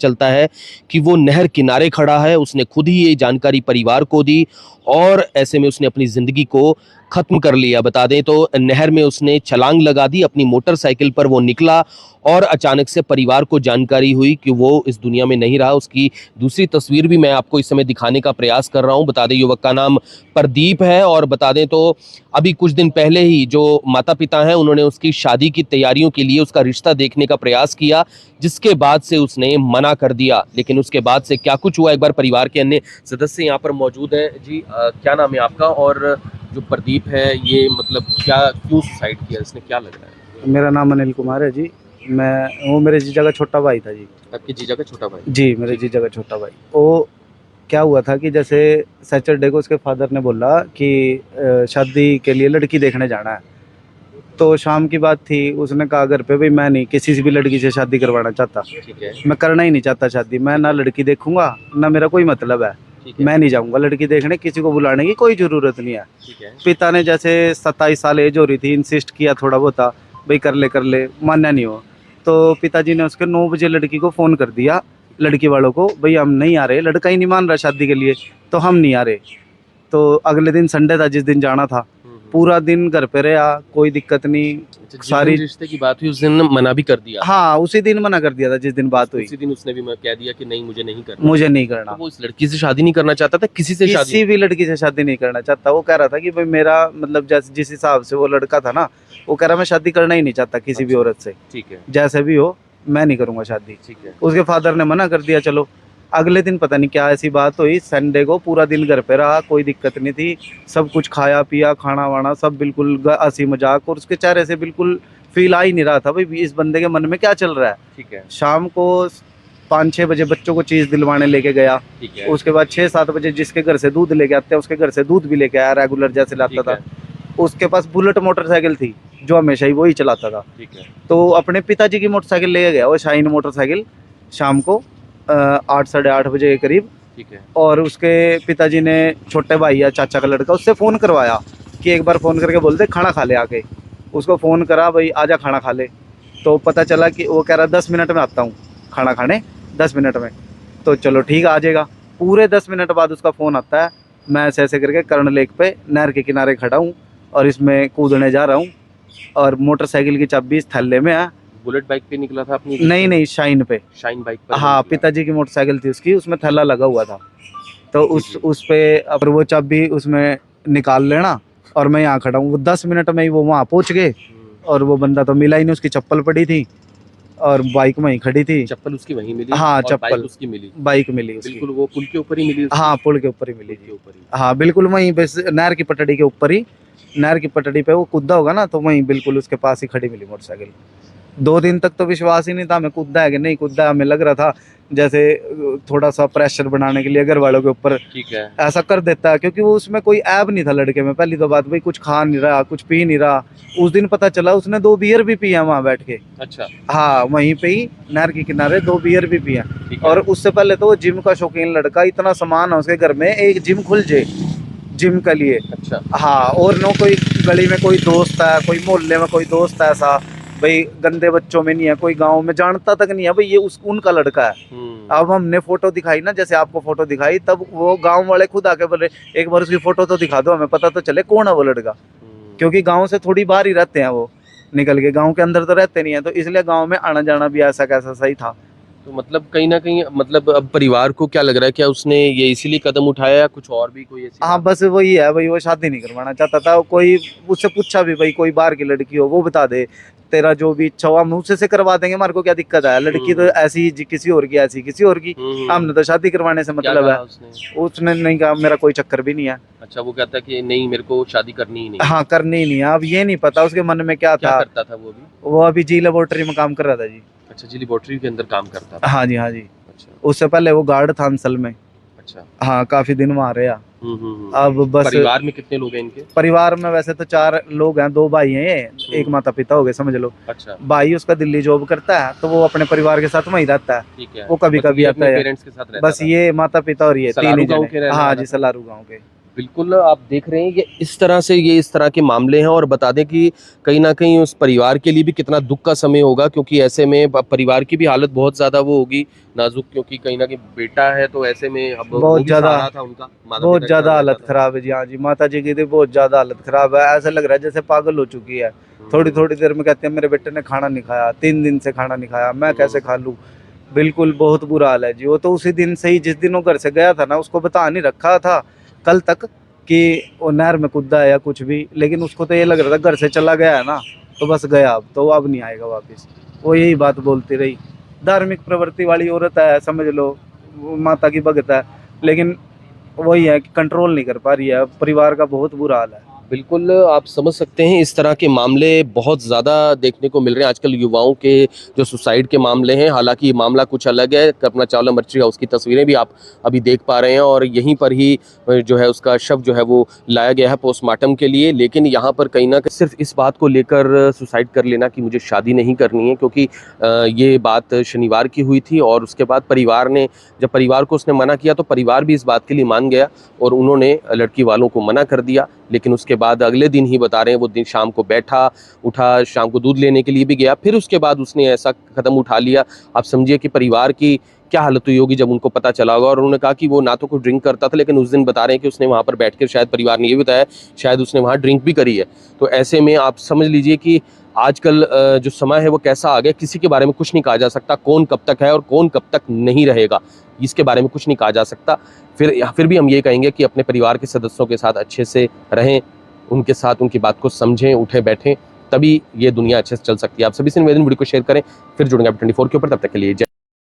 चलता है कि वो नहर किनारे खड़ा है। उसने खुद ही ये जानकारी परिवार को दी और ऐसे में उसने अपनी ज़िंदगी को ख़त्म कर लिया। बता दें तो नहर में उसने छलांग लगा दी, अपनी मोटरसाइकिल पर वो निकला और अचानक से परिवार को जानकारी हुई कि वो इस दुनिया में नहीं रहा। उसकी दूसरी तस्वीर भी मैं आपको इस समय दिखाने का प्रयास कर रहा हूँ। बता दें युवक का नाम प्रदीप है और बता दें तो अभी कुछ दिन पहले ही जो माता-पिता हैं उन्होंने उसकी शादी की तैयारियों के लिए उसका रिश्ता देखने का प्रयास किया, जिसके बाद से उसने मना कर दिया। लेकिन उसके बाद से क्या कुछ हुआ, एक बार परिवार के अन्य सदस्य यहाँ पर मौजूद हैं। जी क्या नाम है आपका और जो प्रदीप है ये मतलब क्या क्यों सुसाइड किया, इसने क्या लग रहा है? मेरा नाम अनिल कुमार है जी। वो मेरे जीजा का छोटा भाई था जी। आपके जीजा का छोटा भाई? जी, मेरे जीजा का छोटा भाई। वो क्या हुआ था कि जैसे सैटरडे को उसके फादर ने बोला कि शादी के लिए लड़की देखने जाना है। तो शाम की बात थी, उसने कहा घर पे, भाई मैं नहीं किसी से भी लड़की से शादी करवाना चाहता, ठीक है, मैं करना ही नहीं चाहता शादी। मैं ना लड़की देखूंगा ना मेरा कोई मतलब है, ठीक है, मैं नहीं जाऊंगा लड़की देखने, किसी को बुलाने की कोई ज़रूरत नहीं है। ठीक है, पिता ने जैसे 27 साल एज हो रही थी, इंसिस्ट किया थोड़ा बहुत, भाई कर ले, मानना नहीं हो। तो पिताजी ने उसके 9 बजे लड़की को फ़ोन कर दिया, लड़की वालों को, भाई हम नहीं आ रहे, लड़का ही नहीं मान रहा शादी के लिए, तो हम नहीं आ रहे। तो अगले दिन संडे था जिस दिन जाना था, पूरा दिन घर पे रहा, कोई दिक्कत नहीं। अच्छा, जिस सारी दिन रिश्ते की बात हुई उस दिन मना भी कर दिया? हाँ, उसी दिन मना कर दिया था जिस दिन बात हुई, उसी दिन उसने भी कह दिया कि नहीं मुझे नहीं करना। मुझे नहीं तो करना। वो इस लड़की से शादी नहीं करना चाहता था, किसी से शादी? किसी भी लड़की से शादी नहीं करना चाहता। वो कह रहा था कि भाई मेरा मतलब जैसे जिस हिसाब से वो लड़का था ना, वो कह रहा मैं शादी करना ही नहीं चाहता किसी भी अच्छा, औरत से, ठीक है, जैसे भी हो मैं नहीं करूंगा शादी। ठीक है, उसके फादर ने मना कर दिया। चलो अगले दिन पता नहीं क्या ऐसी बात हुई, संडे को पूरा दिन घर पे रहा, कोई दिक्कत नहीं थी, सब कुछ खाया पिया, खाना वाना सब बिल्कुल हंसी मजाक, और उसके चेहरे से बिल्कुल फील आ ही नहीं रहा था भाई इस बंदे के मन में क्या चल रहा है। ठीक है, शाम को 5-6 बजे बच्चों को चीज़ दिलवाने लेके गया। ठीक है, उसके बाद 6-7 बजे जिसके घर से दूध लेके आते हैं उसके घर से दूध भी लेके आया रेगुलर जैसे लाता ठीक था। है, उसके पास बुलेट मोटरसाइकिल थी जो हमेशा ही वही चलाता था। ठीक है, तो अपने पिताजी की मोटरसाइकिल ले गया वो, शाइन मोटरसाइकिल, शाम को 8 साढ़े 8 बजे के करीब। ठीक है, और उसके पिताजी ने छोटे भाई या चाचा का लड़का उससे फ़ोन करवाया कि एक बार फ़ोन करके बोल दे खाना खा ले आके। उसको फ़ोन करा, भाई आजा खाना खा ले। तो पता चला कि वो कह रहा 10 मिनट में आता हूँ खाना खाने, 10 मिनट में। तो चलो ठीक है आ जाएगा। पूरे 10 मिनट बाद उसका फ़ोन आता है, मैं ऐसे ऐसे करके कर्ण लेक पे नहर के किनारे खड़ा हूँ और इसमें कूदने जा रहा हूँ, और मोटरसाइकिल की चाबी इस थैले में है। बुलेट बाइक पे निकला था अपनी? नहीं नहीं, शाइन पे। शाइन बाइक पर हाँ, निकला। पिताजी की मोटरसाइकिल थी उसकी, उसमें थैला लगा हुआ था। तो जी, जी। उस पे अब वो चाबी उसमें निकाल लेना, और मैं यहाँ खड़ा हूँ। वो 10 मिनट में ही वो वहाँ पहुँच गए, और वो बंदा तो मिला ही नहीं। उसकी चप्पल पड़ी थी और बाइक वहीं खड़ी थी। चप्पल उसकी वहीं मिली? हाँ, और चप्पल बाइक उसकी मिली? बाइक मिली उसकी। बिल्कुल वो पुल के ऊपर ही मिली उसकी? हाँ, पुल के ऊपर ही मिली पुल के जी। ऊपर ही। हाँ, बिल्कुल वहीं बस नहर की पटड़ी के ऊपर ही, नहर की पटड़ी पे वो कूदा होगा ना, तो वहीं बिल्कुल उसके पास ही खड़ी मिली मोटरसाइकिल। 2 दिन तक तो विश्वास ही नहीं था हमें कूदा है कि नहीं कूदा है। हमें लग रहा था जैसे थोड़ा सा प्रेशर बनाने के लिए घर वालों के ऊपर ठीक है, ऐसा कर देता है, क्योंकि वो उसमें कोई ऐब नहीं था लड़के में। पहली तो बात, भाई कुछ खा नहीं रहा, कुछ पी नहीं रहा। उस दिन पता चला उसने 2 बियर भी पिया वहाँ बैठ के। अच्छा, हाँ, वहीं पे ही नहर के किनारे 2 बियर भी पिया। ठीक है, और उससे पहले तो वो जिम का शौकीन लड़का, इतना सामान है उसके घर में, एक जिम खुल जाए जिम के लिए। अच्छा, हाँ, और नो कोई गली में कोई दोस्त है, कोई मोहल्ले में कोई दोस्त है ऐसा, भाई गंदे बच्चों में नहीं है, कोई गांव में जानता तक नहीं है भाई ये उनका लड़का है। अब हमने फोटो दिखाई ना, जैसे आपको फोटो दिखाई, तब वो गांव वाले खुद आके बोले एक बार उसकी फोटो तो दिखा दो, हमें पता तो चले कौन है वो लड़का। क्योंकि गांव से थोड़ी बाहर ही रहते हैं वो, निकल के गांव के अंदर तो रहते नहीं है, तो इसलिए गांव में आना जाना भी ऐसा कैसा सही था। तो मतलब कहीं न कहीं मतलब अब परिवार को क्या लग रहा है, क्या उसने ये इसीलिए कदम उठाया या कुछ और भी कोई ऐसी हाँ, बात? बस वही है भाई, वो शादी नहीं करवाना चाहता था। कोई उससे पूछा भी, भाई कोई बाहर की लड़की हो वो बता दे, तेरा जो भी इच्छा हो हम उससे से करवा देंगे, हमारे को क्या दिक्कत है। लड़की तो ऐसी किसी और की, ऐसी किसी और की, हमने तो शादी करवाने से क्या मतलब कहा है। उसने? उसने नहीं कहा मेरा कोई चक्कर भी नहीं है। अच्छा, वो कहता है कि नहीं मेरे को शादी करनी ही नहीं है। हाँ, करनी ही नहीं है। अब ये नहीं पता उसके मन में क्या क्या था। करता था वो अभी? वो अभी जी लेबोरेटरी में काम कर रहा था जी। अच्छा, जी लैबोरेटरी के अंदर काम करता था। हाँ जी, हाँ जी। अच्छा, उससे पहले वो गार्ड था अंसल में। अच्छा। हाँ, काफी दिन वहाँ रहा। अब बस परिवार में कितने लोग हैं इनके? परिवार में वैसे तो 4 लोग हैं, 2 भाई हैं ये, एक माता पिता हो गए समझ लो। अच्छा, भाई उसका दिल्ली जॉब करता है, तो वो अपने परिवार के साथ वहीं रहता है। ठीक है। वो कभी बस कभी ये आता अपने है। पेरेंट्स के साथ रहता बस था? ये माता पिता और ये 3 सलारू ही गाँव के जने। रहने हाँ वाला जी, था? सलारू गाँव के। बिल्कुल, आप देख रहे हैं ये इस तरह से ये इस तरह के मामले हैं और बता दें कि कहीं न कहीं उस परिवार के लिए भी कितना दुःख का समय होगा क्योंकि ऐसे में प परिवार की भी हालत बहुत ज़्यादा वो होगी नाज़ुक क्योंकि कहीं न कहीं बेटा है तो ऐसे में अब वो बहुत भी ज़्यादा सहारा था उनका, बहुत माता-पिता के ज़्यादा साथ रहता हालत था। ख़राब है जी। हाँ जी, माता जी की तो बहुत ज़्यादा हालत ख़राब है, ऐसा लग रहा है जैसे पागल हो चुकी है। हुँ, थोड़ी-थोड़ी देर में कहते हैं मेरे बेटे ने खाना नहीं खाया, 3 दिन से खाना नहीं खाया, मैं कैसे हुँ, खा लूँ? बिल्कुल बहुत बुरा हाल है जी। वो तो उसी दिन से ही जिस दिन वो घर से गया था ना, उसको बता नहीं रखा था कल तक कि वो नहर में कूदा है या कुछ भी, लेकिन उसको तो ये लग रहा था घर से चला गया है ना, तो बस गया अब, तो वो अब नहीं आएगा वापस। वो यही बात बोलती रही। धार्मिक प्रवृत्ति वाली औरत है, समझ लो, वो माता की भगत है, लेकिन वही है कि कंट्रोल नहीं कर पा रही है, परिवार का बहुत बुरा हाल है। बिल्कुल, आप समझ सकते हैं इस तरह के मामले बहुत ज़्यादा देखने को मिल रहे हैं आजकल युवाओं के जो सुसाइड के मामले हैं, हालाँकि ये मामला कुछ अलग है, कल्पना चावला मर्चरी हाउस की तस्वीरें भी आप अभी देख पा रहे हैं और यहीं पर ही जो है उसका शव जो है वो लाया गया है पोस्टमार्टम के लिए। लेकिन यहाँ पर कहीं न कहीं सिर्फ़ इस बात को लेकर सुसाइड कर लेना कि मुझे शादी नहीं करनी है क्योंकि ये बात शनिवार की हुई थी और उसके बाद परिवार ने जब परिवार को उसने मना किया तो परिवार भी इस बात के लिए मान गया और उन्होंने लड़की वालों को मना कर दिया। लेकिन उसके बाद अगले दिन ही बता रहे हैं वो दिन शाम को बैठा, उठा, शाम को दूध लेने के लिए भी गया, फिर उसके बाद उसने ऐसा कदम उठा लिया। आप समझिए कि परिवार की क्या हालत हुई होगी जब उनको पता चला होगा और उन्होंने कहा कि वो ना तो कोई ड्रिंक करता था लेकिन उस दिन बता रहे हैं कि उसने वहाँ पर बैठ कर शायद परिवार ने ये भी बताया, शायद उसने वहाँ ड्रिंक भी करी है। तो ऐसे में आप समझ लीजिए कि आजकल जो समय है वो कैसा आ गया, किसी के बारे में कुछ नहीं कहा जा सकता, कौन कब तक है और कौन कब तक नहीं रहेगा, इसके बारे में कुछ नहीं कहा जा सकता। फिर भी हम ये कहेंगे कि अपने परिवार के सदस्यों के साथ अच्छे से रहें, उनके साथ उनकी बात को समझें, उठें-बैठें, तभी ये दुनिया अच्छे से चल सकती है। आप सभी से निवेदन वीडियो को शेयर करें, फिर जुड़ेंगे आप 24 के ऊपर, तब तक के लिए जय